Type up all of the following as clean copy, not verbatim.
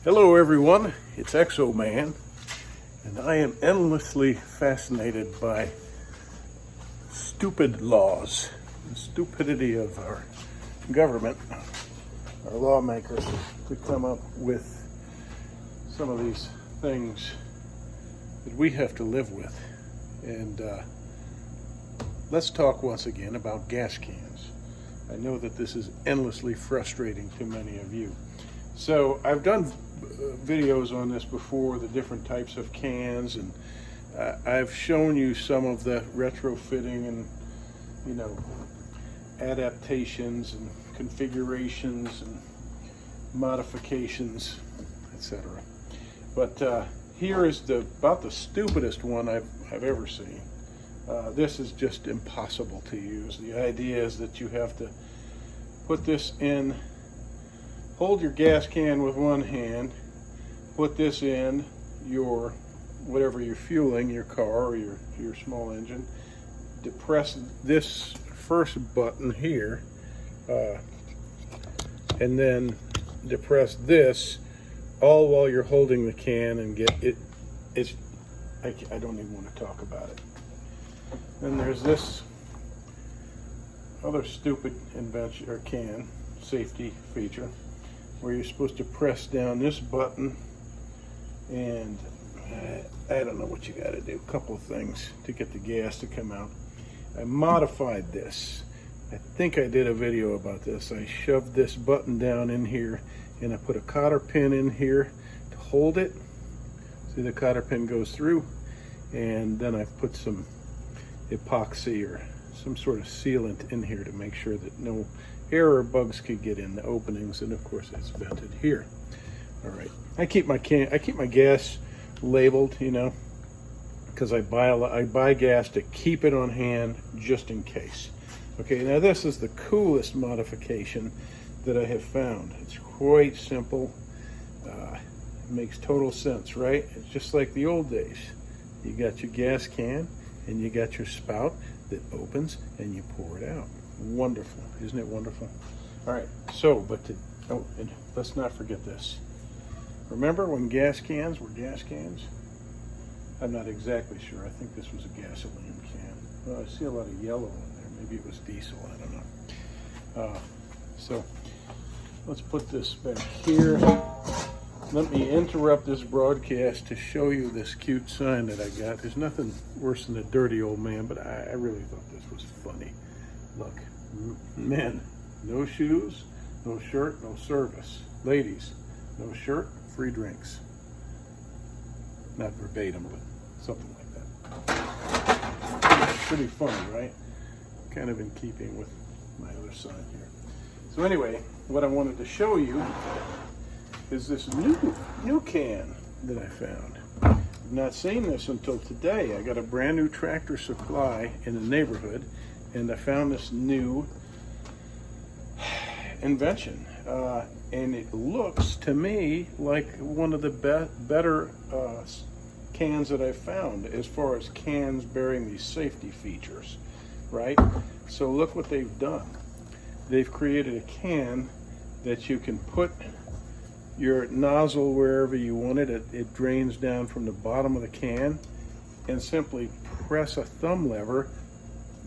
Hello everyone, it's Exoman, and I am endlessly fascinated by stupid laws, the stupidity of our government, our lawmakers, to come up with some of these things that we have to live with. And let's talk once again about gas cans. I know that this is endlessly frustrating to many of you. So I've done videos on this before, the different types of cans, and I've shown you some of the retrofitting and adaptations and configurations and modifications, etc. But here is about the stupidest one I've ever seen. This is just impossible to use. The idea is that you have to put this in, hold your gas can with one hand, put this in your, whatever you're fueling, your car or your small engine, depress this first button here, and then depress this, all while you're holding the can, and get it. I don't even want to talk about it. Then there's this other stupid invention or can safety feature where you're supposed to press down this button, and I don't know what you got to do, a couple of things to get the gas to come out. I modified this. I think I did a video about this. I shoved this button down in here, and I put a cotter pin in here to hold it. See, the cotter pin goes through, and then I've put some epoxy or some sort of sealant in here to make sure that no air or bugs could get in the openings, and of course it's vented here. All right, I keep my gas labeled, because I buy gas to keep it on hand just in case. Okay, now this is the coolest modification that I have found. It's quite simple. It makes total sense, right? It's just like the old days. You got your gas can and you got your spout that opens and you pour it out. Wonderful, isn't it wonderful? All right, so, and let's not forget this. Remember when gas cans were gas cans? I'm not exactly sure. I think this was a gasoline can. Well, I see a lot of yellow in there. Maybe it was diesel, I don't know. So let's put this back here. Let me interrupt this broadcast to show you this cute sign that I got. There's nothing worse than a dirty old man, but I really thought this was funny. Look, men, no shoes, no shirt, no service. Ladies, no shirt, free drinks. Not verbatim, but something like that. Pretty funny, right? Kind of in keeping with my other sign here. So anyway, what I wanted to show you is this new can that I found. I've not seen this until today. I got a brand new Tractor Supply in the neighborhood, and I found this new invention. And it looks to me like one of the better cans that I've found as far as cans bearing these safety features, right? So look what they've done. They've created a can that you can put your nozzle wherever you want it. It drains down from the bottom of the can, and simply press a thumb lever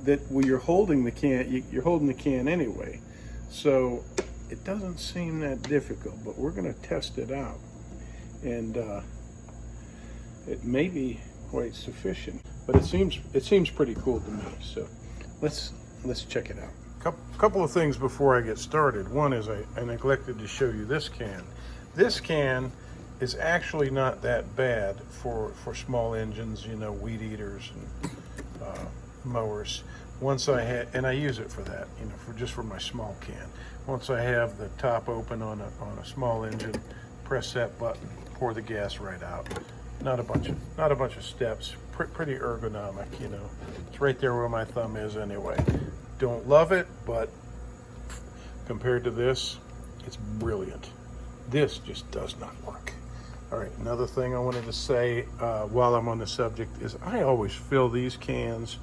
that when you're holding the can, you're holding the can anyway. So it doesn't seem that difficult, but we're going to test it out, and it may be quite sufficient, but it seems pretty cool to me. So let's check it out. Couple of things before I get started. One is I neglected to show you this can. This can is actually not that bad for small engines, weed eaters and mowers. Once I and I use it for that, for my small can. Once I have the top open on a small engine, press that button, pour the gas right out. Not a bunch of steps. Pretty ergonomic, It's right there where my thumb is anyway. Don't love it, but compared to this, it's brilliant. This just does not work. All right, another thing I wanted to say while I'm on the subject is I always fill these cans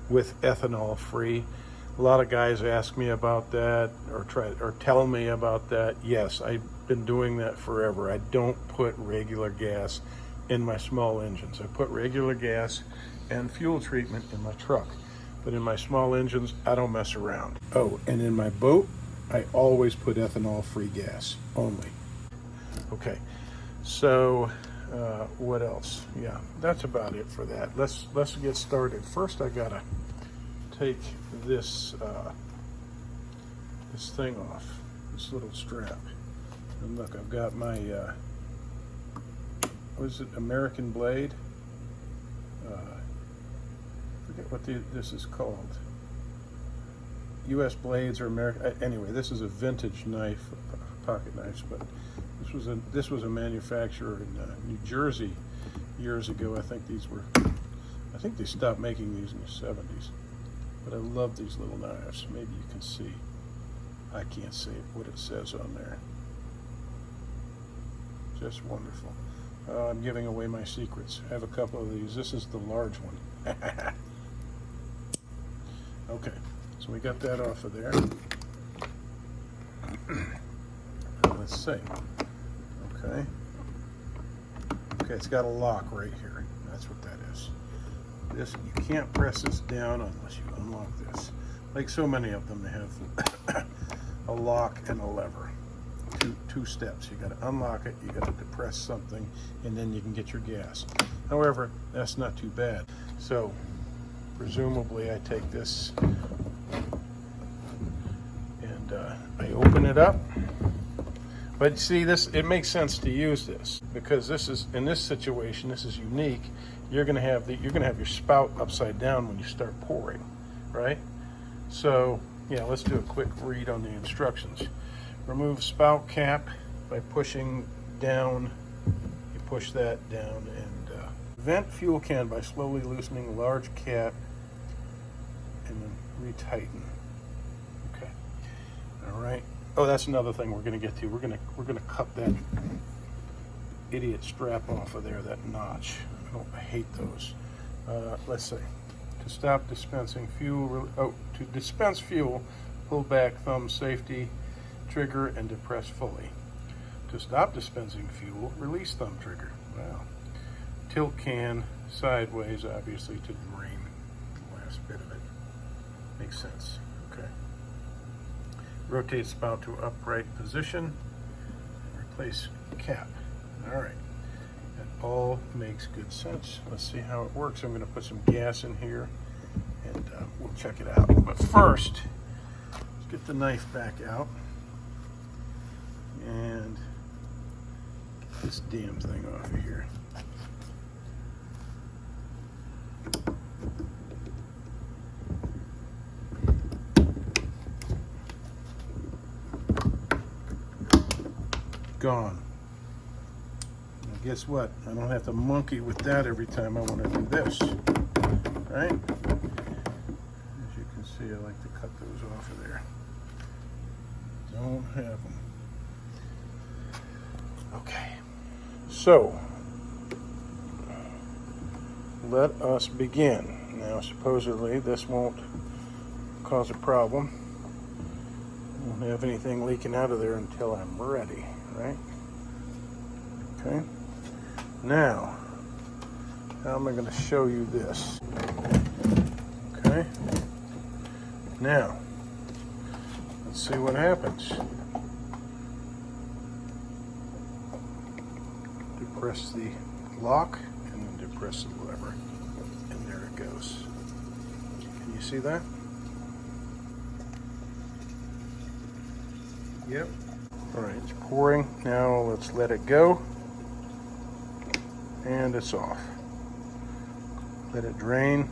with ethanol free. A lot of guys ask me about that or tell me about that. Yes, been doing that forever. I don't put regular gas in my small engines. I put regular gas and fuel treatment in my truck. But in my small engines, I don't mess around. Oh, and in my boat, I always put ethanol-free gas only. Okay, so what else? Yeah, that's about it for that. Let's get started. First, I gotta take this this thing off, this little strap. And look, I've got my what is it? American Blade. Forget what this is called. U.S. blades or American. Anyway, this is a vintage knife, pocket knives, but this was a manufacturer in New Jersey years ago. I think they stopped making these in the 70s. But I love these little knives. Maybe you can see. I can't see what it says on there. Just wonderful. I'm giving away my secrets. I have a couple of these. This is the large one. Okay, so we got that off of there. Let's see. Okay, it's got a lock right here. That's what that is. This, you can't press this down unless you unlock this. Like so many of them, they have a lock and a lever. Two steps. You got to unlock it, you got to depress something, and then you can get your gas. However, that's not too bad. So presumably I take this and I open it up. But see, it makes sense to use this because this is, in this situation, this is unique. You're going to have your spout upside down when you start pouring, right? So yeah, let's do a quick read on the instructions. Remove spout cap by pushing down. You push that down, and vent fuel can by slowly loosening large cap and then retighten. Okay. All right. Oh, that's another thing we're going to get to. We're going to cut that idiot strap off of there, that notch. I hate those. Let's see. To stop dispensing fuel. To dispense fuel, pull back thumb safety trigger and depress fully. To stop dispensing fuel, release thumb trigger. Wow. Tilt can sideways, obviously, to drain the last bit of it. Makes sense. Okay. Rotate spout to upright position. Replace cap. All right. That all makes good sense. Let's see how it works. I'm going to put some gas in here and we'll check it out. But first, let's get the knife back out and get this damn thing off of here. Gone. Now guess what? I don't have to monkey with that every time I want to do this, right? As you can see, I like to cut those off of there. Don't have them. Okay, so let us begin. Now supposedly this won't cause a problem. Won't have anything leaking out of there until I'm ready, right? Okay, now how am I going to show you this? Okay, now let's see what happens. Depress the lock and then depress the lever, and there it goes. Can you see that? Yep. All right, it's pouring. Now let's let it go. And it's off. Let it drain.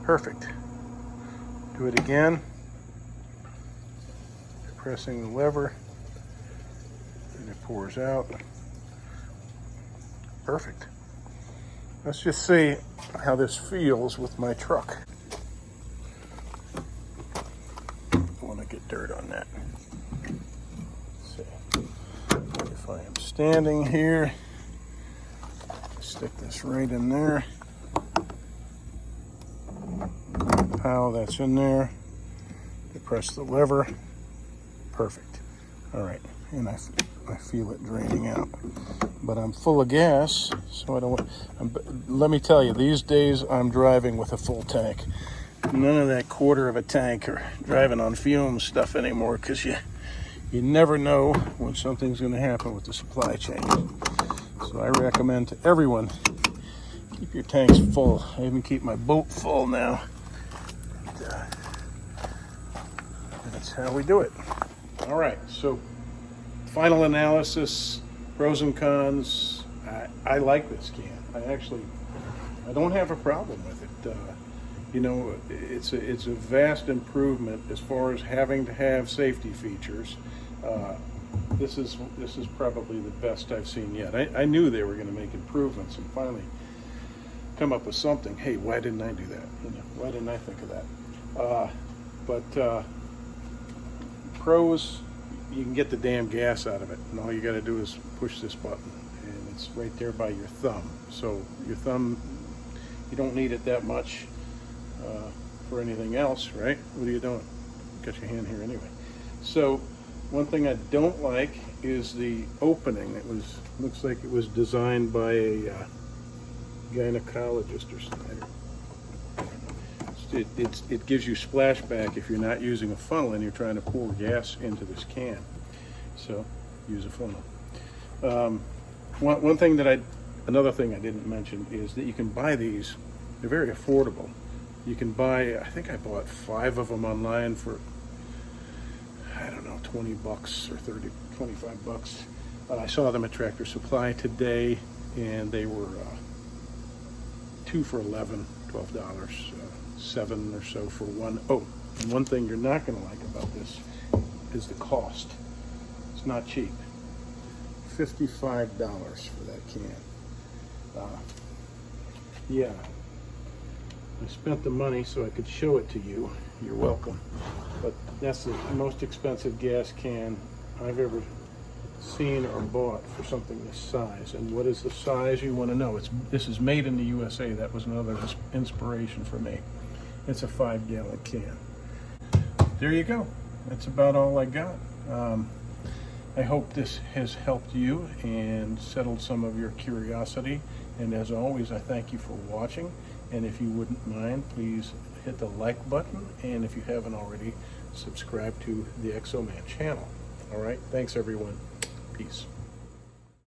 Perfect. Do it again. Pressing the lever. And it pours out. Perfect. Let's just see how this feels with my truck. I want to get dirt on that. Let's see. If I am standing here, stick this right in there. How that's in there. Depress the lever. Perfect. All right. and I feel it draining out. But I'm full of gas, so I don't. Let me tell you, these days I'm driving with a full tank. None of that quarter of a tank or driving on fumes stuff anymore, because you never know when something's going to happen with the supply chain. So I recommend to everyone, keep your tanks full. I even keep my boat full now. That's how we do it. All right, so final analysis, pros and cons. I like this can. I don't have a problem with it. You know, it's a vast improvement as far as having to have safety features. This is probably the best I've seen yet. I knew they were going to make improvements and finally come up with something. Hey, why didn't I do that? You know, why didn't I think of that? But pros, you can get the damn gas out of it, and all you got to do is push this button, and it's right there by your thumb. So your thumb, you don't need it that much for anything else, right? What are you doing? Got your hand here anyway. So one thing I don't like is the opening. Looks like it was designed by a gynecologist or something. It gives you splashback if you're not using a funnel and you're trying to pour gas into this can. So use a funnel. Another thing I didn't mention is that you can buy these. They're very affordable. You can buy, I think I bought 5 of them online for, I don't know, 20 bucks or 30, 25 bucks. I saw them at Tractor Supply today, and they were 2 for $11, $12, 7 or so for 1. Oh, and one thing you're not going to like about this is the cost. It's not cheap. $55 for that can. Yeah, I spent the money so I could show it to you. You're welcome. But that's the most expensive gas can I've ever seen or bought for something this size. And what is the size you want to know? This is made in the USA. That was another inspiration for me. It's a 5-gallon can. There you go. That's about all I got. I hope this has helped you and settled some of your curiosity. And as always, I thank you for watching. And if you wouldn't mind, please hit the like button. And if you haven't already, subscribe to the Exoman channel. All right. Thanks, everyone. Peace.